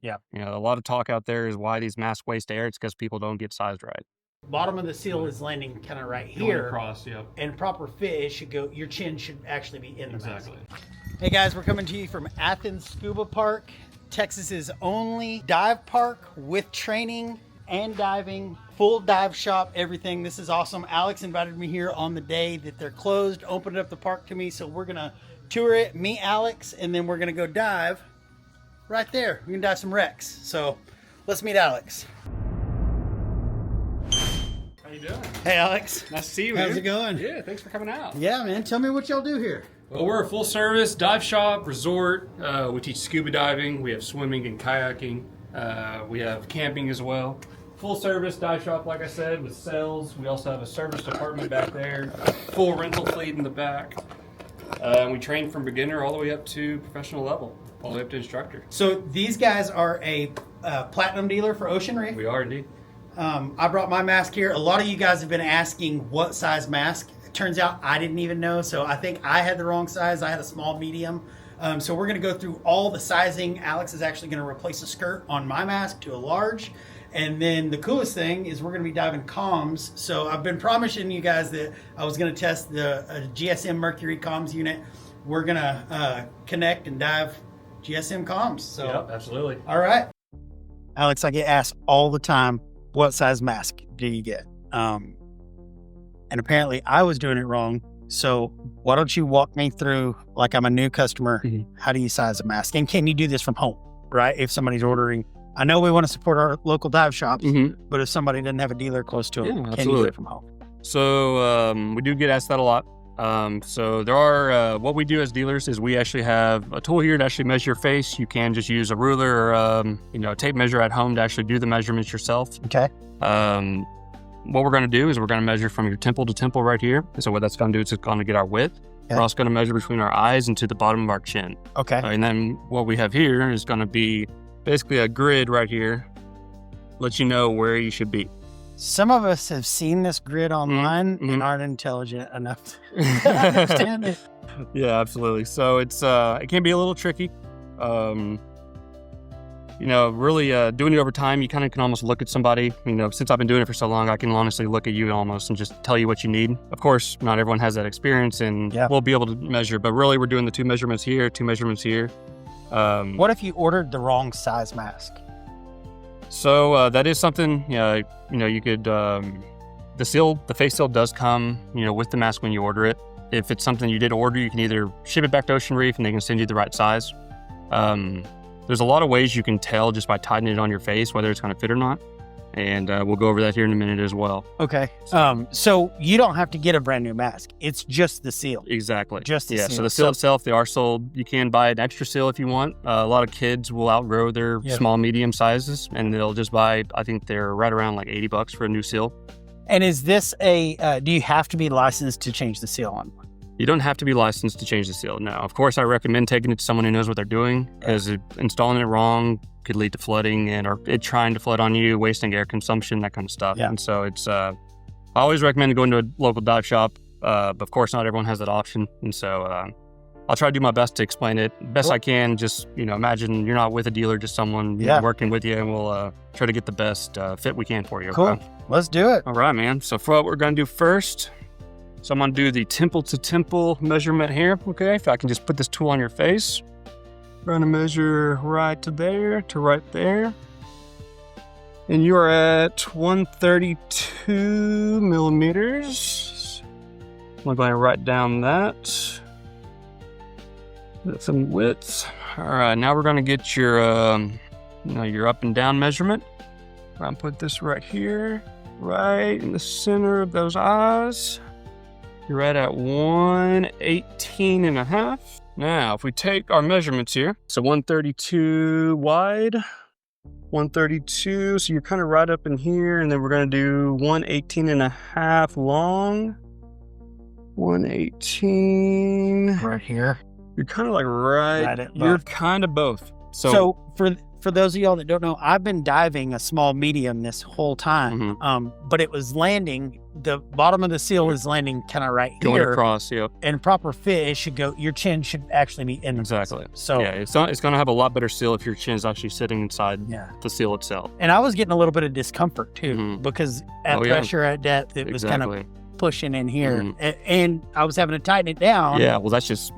Yeah. You know, a lot of talk out there is why these masks waste air. It's because people don't get sized right. Bottom of the seal is landing kind of right here. Going across, yep. And proper fit, it should go, your chin should actually be in the Exactly. mask. Hey guys, we're coming to you from Athens Scuba Park, Texas's only dive park with training and diving, full dive shop, everything. This is awesome. Alex invited me here on the day that they're closed, opened up the park to me. So we're gonna tour it, meet Alex, and then we're gonna go dive right there. We can dive some wrecks. So let's meet Alex. How you doing? Hey Alex. Nice to see you, man. How's it going? Yeah, thanks for coming out. Yeah, man. Tell me what y'all do here. Well, we're a full-service dive shop, resort. We teach scuba diving. We have swimming and kayaking. We have camping as well. Full-service dive shop, like I said, with cells. We also have a service department back there. Full rental fleet in the back. We train from beginner all the way up to professional level, all the way up to instructor. So these guys are a platinum dealer for Ocean Reef. We are indeed. I brought my mask here. A lot of you guys have been asking what size mask. It turns out I didn't even know, so I think I had the wrong size. I had a small, medium. So we're going to go through all the sizing. Alex is actually going to replace a skirt on my mask to a large. And then the coolest thing is we're going to be diving comms. So I've been promising you guys that I was going to test the GSM Mercury comms unit. We're going to connect and dive GSM comms. So, Yep, absolutely. all right. Alex, I get asked all the time, what size mask do you get? And apparently I was doing it wrong. So why don't you walk me through, like I'm a new customer, how do you size a mask? And can you do this from home, right? If somebody's ordering, I know we want to support our local dive shops, but if somebody doesn't have a dealer close to them, can you do it from home? So we do get asked that a lot. So there are, what we do as dealers is we actually have a tool here to actually measure your face. You can just use a ruler or, a tape measure at home to actually do the measurements yourself. Okay. What we're going to do is we're going to measure from your temple to temple right here. So what that's going to do is it's going to get our width. Okay. We're also going to measure between our eyes and to the bottom of our chin. Okay. And then what we have here is going to be basically a grid right here, let you know where you should be. Some of us have seen this grid online and aren't intelligent enough to understand it. Yeah, absolutely. So it's it can be a little tricky. Really doing it over time, you kind of can almost look at somebody. Since I've been doing it for so long, I can honestly look at you almost and just tell you what you need. Of course, not everyone has that experience, and we'll be able to measure. But really, we're doing the two measurements here, two measurements here. What if you ordered the wrong size mask? So that is something, you could, the face seal does come, with the mask when you order it. If it's something you did order, you can either ship it back to Ocean Reef and they can send you the right size. There's a lot of ways you can tell just by tightening it on your face, whether it's going to fit or not. And we'll go over that here in a minute as well. Okay. So you don't have to get a brand new mask. It's just the seal. Exactly. Just the seal. So the seal itself, they are sold. You can buy an extra seal if you want. A lot of kids will outgrow their small, medium sizes, and they'll just buy, I think they're right around like $80 for a new seal. And is this do you have to be licensed to change the seal on one? You don't have to be licensed to change the seal. No. Of course, I recommend taking it to someone who knows what they're doing, because installing it wrong could lead to flooding or it trying to flood on you, wasting air consumption, that kind of stuff. Yeah. And so it's, I always recommend going to a local dive shop. But of course, not everyone has that option. And so I'll try to do my best to explain it best I can. Just, imagine you're not with a dealer, just someone working with you, and we'll try to get the best fit we can for you. Cool. Okay? Let's do it. All right, man. So for what we're going to do first, so I'm going to do the temple to temple measurement here. Okay. If I can just put this tool on your face. We're going to measure right to there to right there. And you are at 132 millimeters. I'm going to write down that. That's some width. All right, now we're going to get your, your up and down measurement. I'm going to put this right here, right in the center of those eyes. You're right at 118 and a half. Now, if we take our measurements here, so 132 wide, 132, so you're kind of right up in here, and then we're going to do 118 and a half long, 118. Right here. You're kind of like right, you're kind of both. So for those of y'all that don't know, I've been diving a small medium this whole time. But it was landing, the bottom of the seal is landing kind of right Going here. across, yep. And proper fit, it should go, your chin should actually be in. Exactly. So yeah, it's going to have a lot better seal if your chin is actually sitting inside the seal itself. And I was getting a little bit of discomfort too, because at pressure, at depth, it was kind of pushing in here, and I was having to tighten it down. Yeah, well, that's just,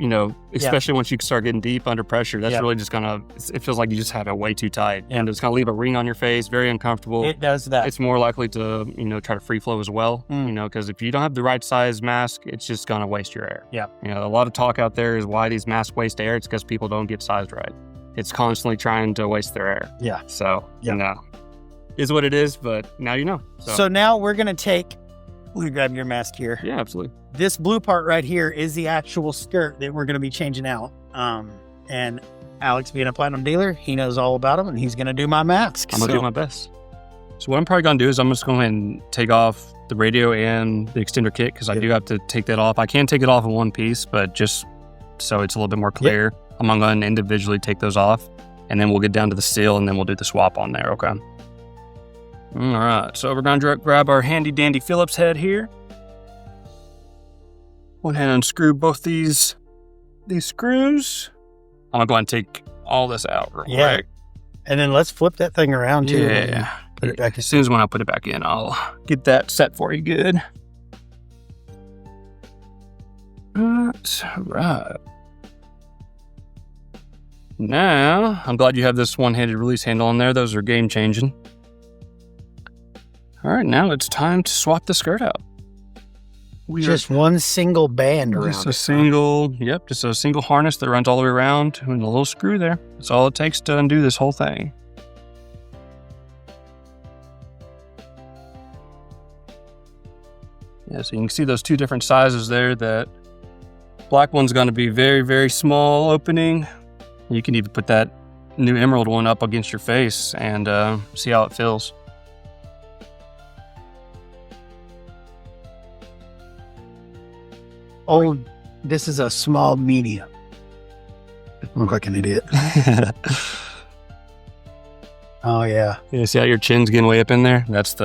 especially once you start getting deep under pressure, that's really just gonna, it feels like you just have it way too tight, and it's gonna leave a ring on your face, very uncomfortable. It does that. It's more likely to, try to free flow as well, because if you don't have the right size mask, it's just gonna waste your air. Yeah. A lot of talk out there is why these masks waste air. It's because people don't get sized right. It's constantly trying to waste their air. Yeah. So, is what it is, but now you know. So now we're gonna take, let me grab your mask here. Yeah, absolutely. This blue part right here is the actual skirt that we're going to be changing out. And Alex, being a platinum dealer, he knows all about them, and he's going to do my mask. I'm going to do my best. So what I'm probably going to do is I'm just going to go ahead and take off the radio and the extender kit, because I do have to take that off. I can take it off in one piece, but just so it's a little bit more clear, I'm going to individually take those off, and then we'll get down to the seal, and then we'll do the swap on there, okay? All right, so we're going to grab our handy dandy Phillips head here. Go ahead and unscrew both these screws. I'm going to go ahead and take all this out real quick. And then let's flip that thing around too. Yeah. Put it back. As soon as when I put it back in, I'll get that set for you good. All right. Now, I'm glad you have this one-handed release handle on there. Those are game-changing. All right, now it's time to swap the skirt out. Just one single band around. Just a single harness that runs all the way around and a little screw there. That's all it takes to undo this whole thing. Yeah, so you can see those two different sizes there. That black one's going to be very, very small opening. You can even put that new emerald one up against your face and see how it feels. Oh, this is a small medium. I look like an idiot. Oh, yeah. Yeah, see how your chin's getting way up in there? That's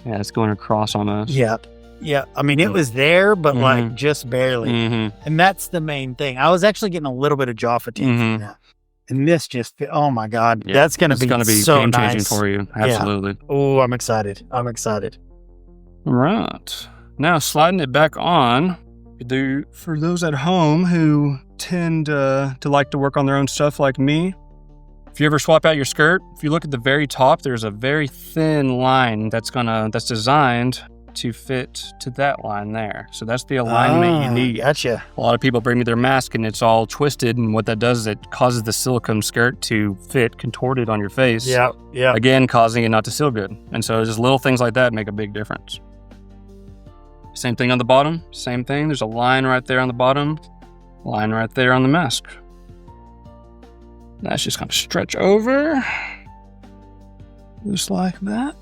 it's going across on us. Yeah. Yeah. I mean, it was there, but like just barely. And that's the main thing. I was actually getting a little bit of jaw fatigue from that. And this just, oh my God, that's going to be so game changing nice for you. Absolutely. Yeah. Oh, I'm excited. All right. Now, sliding it back on, for those at home who tend to like to work on their own stuff like me, if you ever swap out your skirt, if you look at the very top, there's a very thin line that's designed to fit to that line there. So that's the alignment you need. Gotcha. A lot of people bring me their mask and it's all twisted, and what that does is it causes the silicone skirt to fit contorted on your face. Yeah. Again, causing it not to seal good. And so just little things like that make a big difference. Same thing on the bottom, same thing. There's a line right there on the bottom, line right there on the mask. That's just going to stretch over, just like that.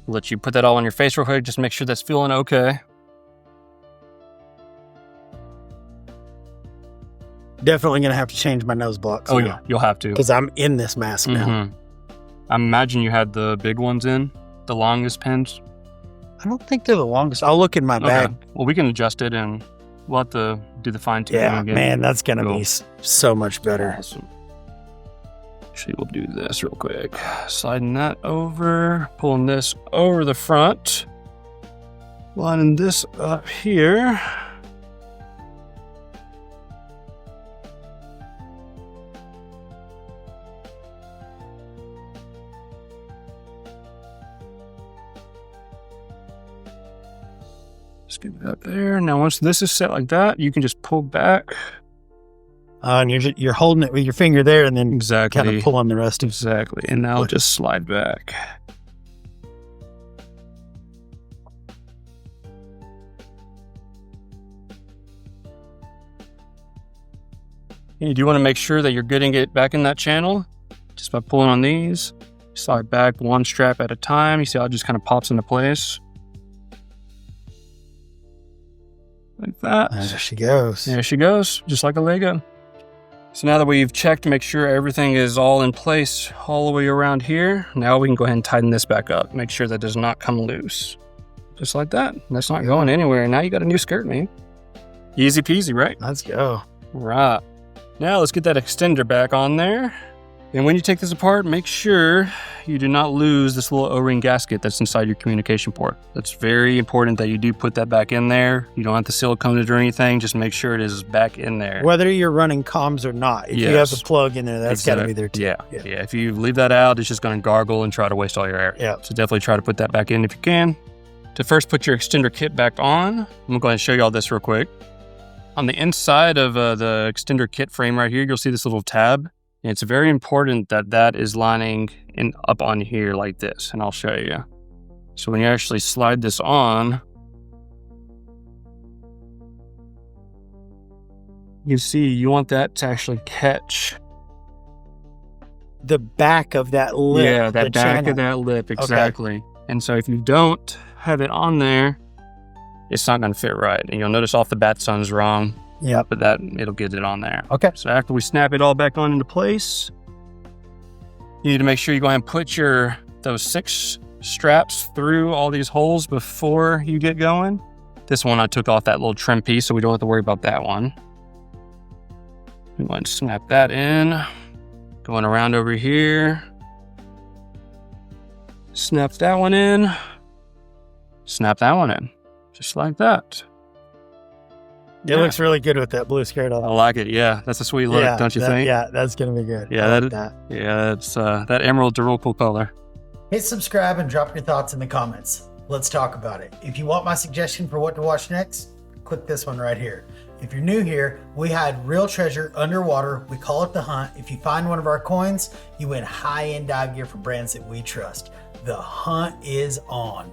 Let you put that all on your face real quick, just make sure that's feeling okay. Definitely going to have to change my nose blocks. Oh yeah, you'll have to. Because I'm in this mask now. I imagine you had the big ones in, the longest pins. I don't think they're the longest. I'll look in my bag. Well, we can adjust it and we'll have to do the fine tuning again. Man, that's going to be so much better. Awesome. Actually, we'll do this real quick. Sliding that over, pulling this over the front, lining this up here. Just get it up there. Now, once this is set like that, you can just pull back. And you're holding it with your finger there, and then exactly kind of pull on the rest of it. Exactly. And now I'll just slide back. And you do want to make sure that you're getting it back in that channel just by pulling on these. Slide back one strap at a time. You see how it just kind of pops into place. Like that. There she goes. There she goes, just like a Lego. So now that we've checked to make sure everything is all in place all the way around here, now we can go ahead and tighten this back up. Make sure that does not come loose. Just like that. That's not going anywhere. Now you got a new skirt, man. Easy peasy, right? Let's go. Right. Now let's get that extender back on there. And when you take this apart, make sure you do not lose this little O-ring gasket that's inside your communication port. That's very important that you do put that back in there. You don't have to silicone it or anything. Just make sure it is back in there. Whether you're running comms or not, if you have the plug in there, that's got to be there too. Yeah. If you leave that out, it's just going to gargle and try to waste all your air. Yeah. So definitely try to put that back in if you can. To first put your extender kit back on, I'm going to go ahead and show you all this real quick. On the inside of the extender kit frame right here, you'll see this little tab. And it's very important that that is lining up on here like this, and I'll show you. So when you actually slide this on, you see you want that to actually catch the back of that lip. Yeah, that back of that lip, exactly. Okay. And so if you don't have it on there, it's not going to fit right. And you'll notice off the bat sun's wrong. Yeah, but that it'll get it on there. Okay. So after we snap it all back on into place, you need to make sure you go ahead and put those 6 straps through all these holes before you get going. This one I took off that little trim piece, so we don't have to worry about that one. We want to snap that in. Going around over here. Snap that one in. Snap that one in. Just like that. It looks really good with that blue skirt on. I like it. Yeah, that's a sweet look, don't you think? Yeah, that's gonna be good. Yeah, that emerald's a real cool color. Hit subscribe and drop your thoughts in the comments. Let's talk about it. If you want my suggestion for what to watch next, click this one right here. If you're new here, we hide real treasure underwater. We call it the hunt. If you find one of our coins, you win high-end dive gear from brands that we trust. The hunt is on.